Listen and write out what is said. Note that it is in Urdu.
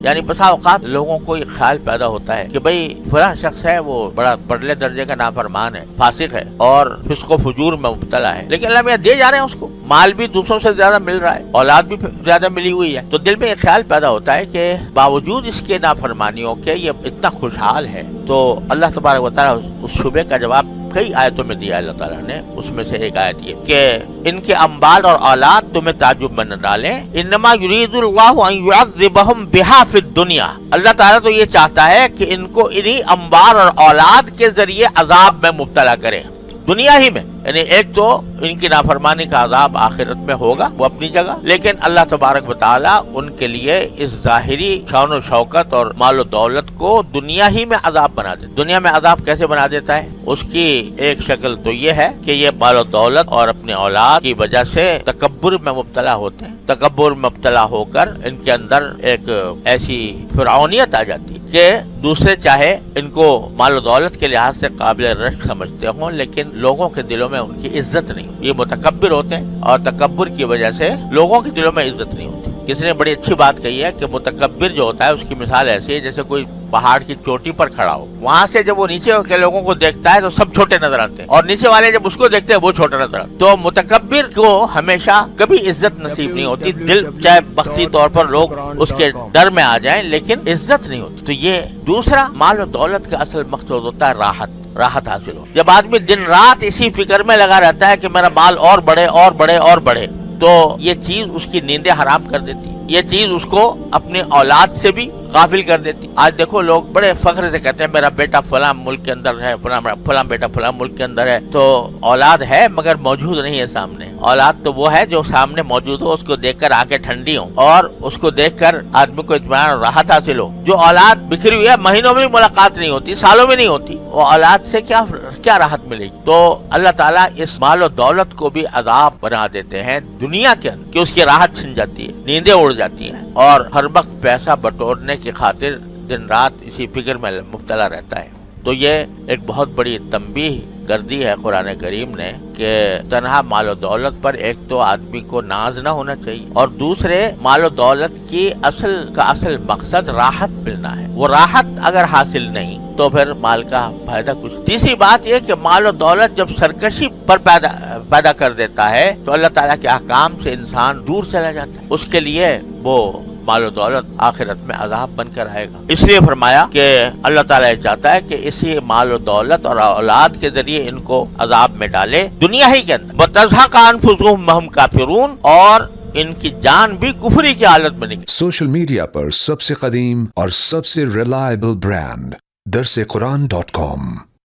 یعنی بسا اوقات لوگوں کو یہ خیال پیدا ہوتا ہے کہ بھئی فلاں شخص ہے وہ بڑا پرلے درجے کا نافرمان ہے، فاسق ہے اور فسق و فجور میں مبتلا ہے، لیکن اللہ میاں دے جا رہے ہیں اس کو، مال بھی دوسروں سے زیادہ مل رہا ہے، اولاد بھی زیادہ ملی ہوئی ہے، تو دل میں یہ خیال پیدا ہوتا ہے کہ باوجود اس کے نافرمانیوں کے یہ اتنا خوشحال ہے۔ تو اللہ تبارک و تعالیٰ اس شبے کا جواب کئی آیتوں میں دیا اللہ تعالیٰ نے، اس میں سے ایک آیت یہ کہ ان کے اموال اور اولاد تمہیں تعجب میں نہ ڈالیں، انما یرید اللہ ان یعذبہم بہا فی الدنیا، اللہ تعالیٰ تو یہ چاہتا ہے کہ ان کو انہی اموال اور اولاد کے ذریعے عذاب میں مبتلا کرے، دنیا ہی میں، یعنی ایک تو ان کی نافرمانی کا عذاب آخرت میں ہوگا وہ اپنی جگہ، لیکن اللہ تبارک و تعالیٰ ان کے لیے اس ظاہری شان و شوکت اور مال و دولت کو دنیا ہی میں عذاب بنا دیتا۔ دنیا میں عذاب کیسے بنا دیتا ہے؟ اس کی ایک شکل تو یہ ہے کہ یہ مال و دولت اور اپنی اولاد کی وجہ سے تکبر میں مبتلا ہوتے ہیں، تکبر میں مبتلا ہو کر ان کے اندر ایک ایسی فرعونیت آ جاتی ہے کہ دوسرے چاہے ان کو مال و دولت کے لحاظ سے قابل رشک سمجھتے ہوں، لیکن لوگوں کے دلوں میں ان کی عزت نہیں ہوتی۔ یہ متکبر ہوتے ہیں اور تکبر کی وجہ سے لوگوں کے دلوں میں عزت نہیں ہوتی۔ کسی نے بڑی اچھی بات کہی ہے کہ متکبر جو ہوتا ہے اس کی مثال ایسی ہے جیسے کوئی پہاڑ کی چوٹی پر کھڑا ہو، وہاں سے جب وہ نیچے کے لوگوں کو دیکھتا ہے تو سب چھوٹے نظر آتے ہیں، اور نیچے والے جب اس کو دیکھتے ہیں وہ چھوٹا نظر آتا ہے۔ تو متکبر کو ہمیشہ کبھی عزت نصیب نہیں ہوتی، دل چاہے بختی طور پر لوگ اس کے ڈر میں آ جائیں لیکن عزت نہیں ہوتی۔ تو یہ دوسرا مال و دولت کا اصل مقصود ہوتا ہے راحت حاصل ہو۔ جب آدمی دن رات اسی فکر میں لگا رہتا ہے کہ میرا مال اور بڑھے اور بڑھے اور بڑھے، تو یہ چیز اس کی نیندیں حرام کر دیتی، یہ چیز اس کو اپنی اولاد سے بھی غافل کر دیتی۔ آج دیکھو لوگ بڑے فخر سے کہتے ہیں میرا بیٹا فلاں ملک کے اندر ہے، فلاں بیٹا فلاں ملک کے اندر ہے، تو اولاد ہے مگر موجود نہیں ہے سامنے۔ اولاد تو وہ ہے جو سامنے موجود ہو، اس کو دیکھ کر آنکھیں ٹھنڈی ہوں اور اس کو دیکھ کر آدمی کو اطمینان اور راحت حاصل ہو۔ جو اولاد بکھری ہوئی ہے، مہینوں میں بھی ملاقات نہیں ہوتی، سالوں میں نہیں ہوتی، وہ اولاد سے کیا راحت ملے گی؟ تو اللہ تعالیٰ اس مال و دولت کو بھی عذاب بنا دیتے ہیں دنیا کے اندر کہ اس کی راحت چھن جاتی ہے، نیندیں اڑ جاتی ہیں، اور ہر وقت پیسہ بٹورنے کی خاطر دن رات اسی فکر میں مبتلا رہتا ہے۔ تو یہ ایک بہت بڑی تنبیہ کر دی ہے قرآن کریم نے کہ تنہا مال و دولت پر ایک تو آدمی کو ناز نہ ہونا چاہیے، اور دوسرے مال و دولت کی اصل مقصد راحت ملنا ہے، وہ راحت اگر حاصل نہیں تو پھر مال کا فائدہ کچھ۔ تیسری بات یہ کہ مال و دولت جب سرکشی پر پیدا کر دیتا ہے تو اللہ تعالیٰ کے احکام سے انسان دور چلا جاتا ہے، اس کے لیے وہ مال و دولت آخرت میں عذاب بن کر آئے گا۔ اس لیے فرمایا کہ اللہ تعالیٰ یہ چاہتا ہے کہ اسی مال و دولت اور اولاد کے ذریعے ان کو عذاب میں ڈالے دنیا ہی کے اندر، وَتَزْهَقَ أَنفُسُهُمْ وَهُمْ كَافِرُونَ، اور ان کی جان بھی کفری کی حالت میں نکلے۔ سوشل میڈیا پر سب سے قدیم اور سب سے ریلائبل برانڈ درسقرآن.com